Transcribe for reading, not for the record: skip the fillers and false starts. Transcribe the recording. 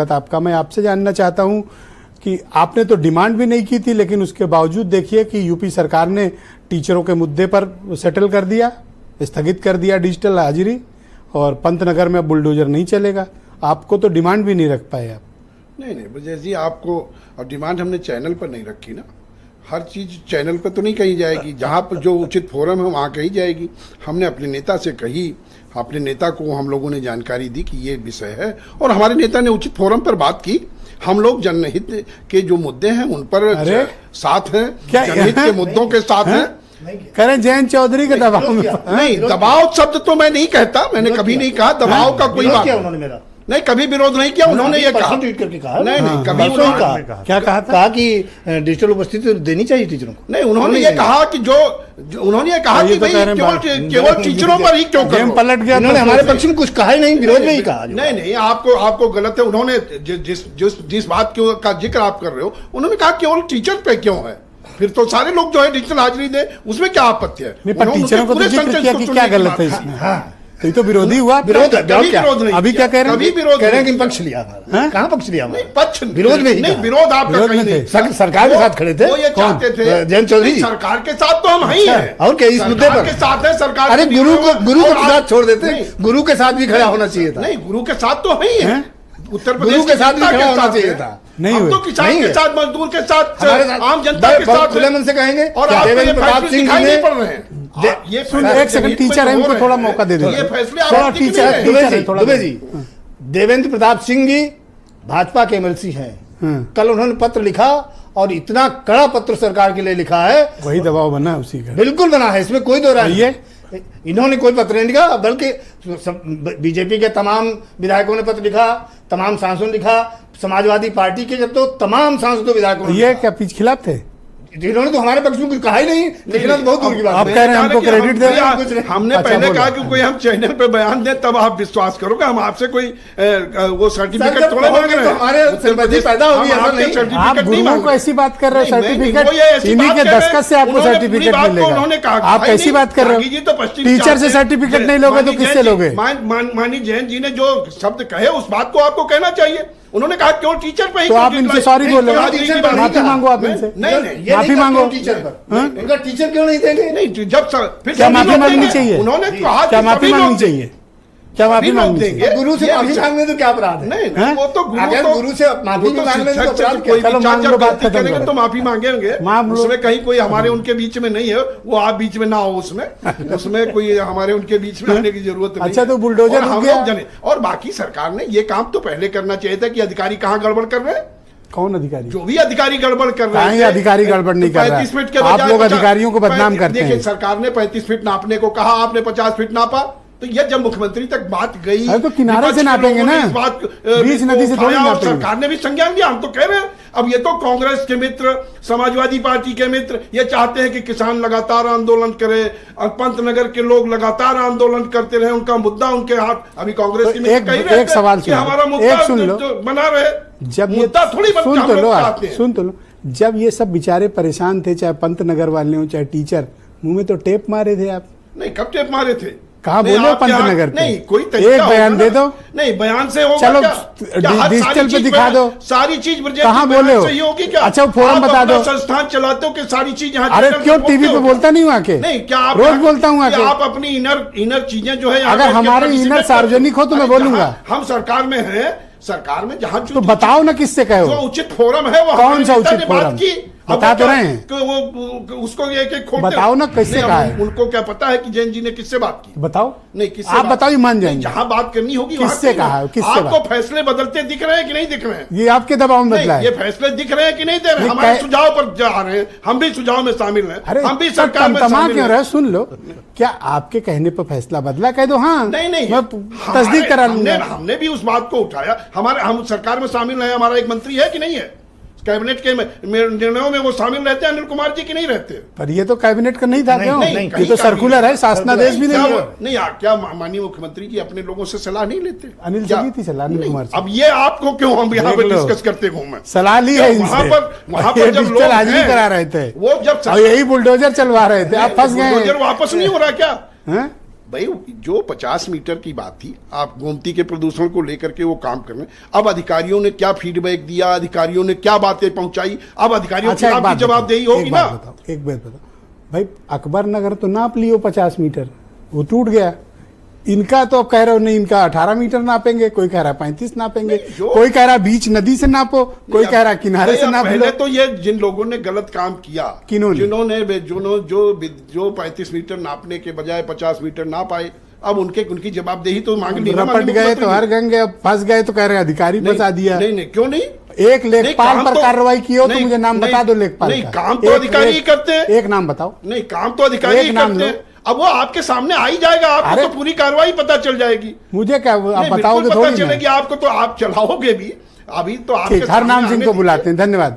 आपका मैं आपसे जानना चाहता हूं कि आपने तो डिमांड भी नहीं की थी, लेकिन उसके बावजूद देखिए कि यूपी सरकार ने टीचरों के मुद्दे पर सेटल कर दिया, स्थगित कर दिया डिजिटल हाजिरी, और पंतनगर में बुलडोजर नहीं चलेगा। आपको तो डिमांड भी नहीं रख पाए आप। नहीं ब्रजेश जी, आपको अब डिमांड हमने चैनल पर नहीं रखी ना। हर चीज़ चैनल पर तो नहीं कही जाएगी, जहाँ पर जो उचित फोरम है वहाँ कही जाएगी। हमने अपने नेता से कही, अपने नेता को हम लोगों ने जानकारी दी कि ये विषय है, और हमारे नेता ने उचित फोरम पर बात की। हम लोग जनहित के जो मुद्दे हैं उन पर साथ हैं, जनहित के मुद्दों के साथ हैं। करें जयंत चौधरी के दबाव में नहीं, दबाव शब्द तो मैं नहीं कहता, मैंने कभी नहीं कहा दबाव का कोई बात नहीं, कभी विरोध नहीं किया। उन्होंने ये कहा, ट्वीट करके कहा, नहीं कभी उन्होंने क्या कहा था? कहा कि डिजिटल उपस्थिति देनी चाहिए टीचरों को। नहीं, उन्होंने ये कहा कि जो उन्होंने ये कहा कि भाई केवल टीचरों पर ही क्यों करो। पलट गया, उन्होंने हमारे पक्ष में कुछ कहा ही नहीं, विरोध में ही कहा। नहीं, आपको गलत है। उन्होंने जिस बात का जिक्र आप कर रहे हो, उन्होंने कहा केवल टीचर पे क्यों है, फिर तो सारे लोग जो है डिजिटल हाजिरी दे, उसमें क्या आपत्ति है? टीचरों को तो जिक्र किया कि क्या गलत है इसमें? तो ये तो विरोधी हुआ। विरोध नहीं, अभी क्या कह रहे हैं? विरोध कह रहे हैं कि पक्ष लिया हमारा। कहाँ पक्ष लिया हमारा? पक्ष विरोध में नहीं, विरोध आपका कहीं नहीं। सरकार के साथ खड़े थे। वो ये चाहते थे जयंत चौधरी, सरकार के साथ तो हम ही हैं। और क्या इस मुद्दे पर के साथ है सरकार? अरे गुरु को साथ छोड़ देते, गुरु के साथ भी खड़ा होना चाहिए था। नहीं, गुरु के साथ तो ही है, उत्तर प्रदेश के साथ भी खड़ा होना चाहिए था। नहीं, हम तो किसान के साथ, मजदूर के साथ, आम जनता के साथ खुले मन से कहेंगे। और देवेंद्र प्रताप सिंह जी ने पढ़ रहे हैं। ये एक सेकंड, टीचर है, उनको थोड़ा मौका दे दो। ये फैसले थोड़ा टीचर दुबे जी, देवेंद्र प्रताप सिंह जी भाजपा के एमएलसी हैं। कल उन्होंने पत्र लिखा, और इतना कड़ा पत्र सरकार के लिए लिखा है। वही दबाव बना है उसी का। बिल्कुल बना है, इसमें कोई दो राय नहीं है। इन्होंने कोई पत्र नहीं लिखा, बल्कि बीजेपी के तमाम विधायकों ने पत्र लिखा, तमाम सांसदों ने लिखा, समाजवादी पार्टी के जब तो तमाम सांसदों विधायकों ने। ये क्या पीछे खिलाफ थे? इन्होंने तो हमारे पक्ष में कुछ कहा ही नहीं, लिखना तो बहुत दूर की बात है। आप कह रहे हैं हमको क्रेडिट दे रहे हैं। हमने पहले कहा कि कोई हम चैनल पे बयान दें तब आप विश्वास करोगे। हम आपसे कोई वो सर्टिफिकेट थोड़ा मांग रहे हैं। हमारे सिंपैथी पैदा होगी, ऐसा नहीं। आप गुरु को ऐसी बात कर रहे हो, सर्टिफिकेट इन्हीं के दस्तखत से आपको सर्टिफिकेट मिलेगा। आप कैसी बात कर रहे हो? टीचर से सर्टिफिकेट नहीं लोगे तो किससे लोगे? माननीय जैन जी ने जो शब्द कहे उस बात को आपको कहना चाहिए। उन्होंने कहा क्यों टीचर पे ही? तो आप इनसे सॉरी बोलो, माफी मांगो आप इनसे। नहीं, माफी मांगो। टीचर पर उनका टीचर क्यों नहीं देंगे? नहीं, जब फिर क्या माफी मांगनी चाहिए? उन्होंने कहा क्या माफी मांगनी चाहिए? क्या माफी मांगनी चाहिए? गुरु से माफी मांगने तो क्या अपराध है? नहीं, वो तो गुरु से माफी मांगने तो अपराध कोई चलो मान लो, बात खत्म करेंगे तो माफी मांगेंगे। उसमें कहीं कोई हमारे उनके बीच में नहीं है, वो आप बीच में ना हो उसमें कोई हमारे उनके बीच में आने की जरूरत नहीं। अच्छा, तो बुलडोजर हम लोग जाने। और बाकी सरकार ने ये काम तो पहले करना चाहिए था कि अधिकारी कहाँ गड़बड़ कर रहे हैं। कौन अधिकारी? जो भी अधिकारी गड़बड़ कर रहे हैं। अधिकारी गड़बड़ नहीं कर रहा है। 35 फीट के आप लोग अधिकारियों को बदनाम करते हैं। देखिए, सरकार ने 35 फीट नापने को कहा, आपने 50 फीट नापा। तो ये जब मुख्यमंत्री तक बात गई, अरे तो किनारे से नापेंगे ना, बीच नदी से थोड़ी नापेंगे। सरकार ने भी संज्ञान लिया। हम तो कह रहे हैं, अब ये तो कांग्रेस के मित्र, समाजवादी पार्टी के मित्र ये चाहते हैं कि किसान लगातार आंदोलन करे, और पंतनगर के लोग लगातार आंदोलन करते रहे, उनका मुद्दा उनके हाथ। अभी कांग्रेस की एक सवाल कि हमारा मुद्दा बना रहे, जब मुद्दा थोड़ी सुन तो लो, जब ये सब बेचारे परेशान थे, चाहे पंतनगर वाले हो चाहे टीचर, मुंह में तो टेप मारे थे आप। नहीं, कब टेप मारे थे? कहाँ बोलो पंतनगर पे? नहीं, कोई एक बयान दे दो। नहीं, बयान से होगा? चलो डिजिटल पे दिखा दो। सारी चीज कहाँ बोले हो? होगी क्या? अच्छा, फोरम बता दो। संस्थान चलाते हो कि सारी चीज यहाँ? अरे क्यों टीवी पे बोलता नहीं हूँ आके? नहीं, क्या आप रोज बोलता हूँ आके? आप अपनी इनर चीजें जो है, अगर हमारे इनर सार्वजनिक हो तो मैं बोलूंगा। हम सरकार में है, सरकार में जहाँ तो बताओ ना किससे कहो? जो उचित फोरम है वो कौन सा उचित फोरम? बता तो रहे हैं वो उसको एक बताओ ना किससे कहा है? उनको क्या पता है कि जैन जी ने किससे बात की? बताओ। नहीं, किससे आप बताओ, मान जाएंगे। जहां बात करनी होगी किससे कहा है? किससे? आपको फैसले बदलते दिख रहे हैं कि नहीं दिख रहे हैं? ये आपके दबाव में बदला है। ये फैसले दिख रहे हैं कि नहीं दे रहे? हमारे सुझाव पर जा रहे हैं, हम भी सुझाव में शामिल हैं, हम भी सरकार में शामिल क्यों रहे? सुन लो, क्या आपके कहने पर फैसला बदला? कह दो हाँ। नहीं, मैं तस्दीक करा लूंगा। हमने भी उस बात को उठाया। हम सरकार में शामिल है, हमारा एक मंत्री है कि नहीं है? कैबिनेट के निर्णयों में वो शामिल रहते हैं, अनिल कुमार जी की नहीं रहते? पर ये तो कैबिनेट का नहीं था। नहीं, ये तो सर्कुलर है, शासनादेश भी नहीं है। नहीं, क्या माननीय मुख्यमंत्री जी अपने लोगों से सलाह नहीं लेते? अनिल जी की थी सलाह, अनिल कुमार जी। अब ये आपको क्यों हम यहाँ पे डिस्कस करते घूमे? सलाह ली है इनसे। वहां पर जब लोग हाजिरी करा रहे थे, वो जब यही बुलडोजर चलवा रहे थे, आप फंस गए। बुलडोजर वापस नहीं हो रहा क्या? भाई जो 50 मीटर की बात थी, आप गोमती के प्रदूषण को लेकर के वो काम कर रहे हैं। अब अधिकारियों ने क्या फीडबैक दिया, अधिकारियों ने क्या बातें पहुंचाई, अब अधिकारियों के खिलाफ भी जवाबदेही होगी ना। एक बात बताओ भाई, अकबर नगर तो नाप लियो 50 मीटर, वो टूट गया। इनका तो अब कह रहे हो नहीं, इनका 18 मीटर नापेंगे, कोई कह रहा 35 नापेंगे, कोई कह रहा बीच नदी से नापो, कोई कह रहा किनारे से नाप लो। पहले तो ये जिन लोगों ने गलत काम किया, जिन्होंने जो 35 मीटर नापने के बजाय 50 मीटर नाप आए, अब उनकी जवाबदेही तो मांग ली। रपट गए तो हर गंगे, फंस गए तो कह रहे अधिकारी फंसा दिया। नहीं, क्यों नहीं? एक लेखपाल पर कार्रवाई की हो तो मुझे नाम बता दो लेखपाल। नहीं, काम तो अधिकारी ही करते हैं। एक नाम बताओ। नहीं, काम तो अधिकारी ही करते हैं। अब वो आपके सामने आ ही जाएगा, आपको तो पूरी कार्रवाई पता चल जाएगी। मुझे क्या आप बताओगे? पता चलेगी आपको, तो आप चलाओगे भी। अभी तो आपके हरनाम सिंह को बुलाते हैं। धन्यवाद।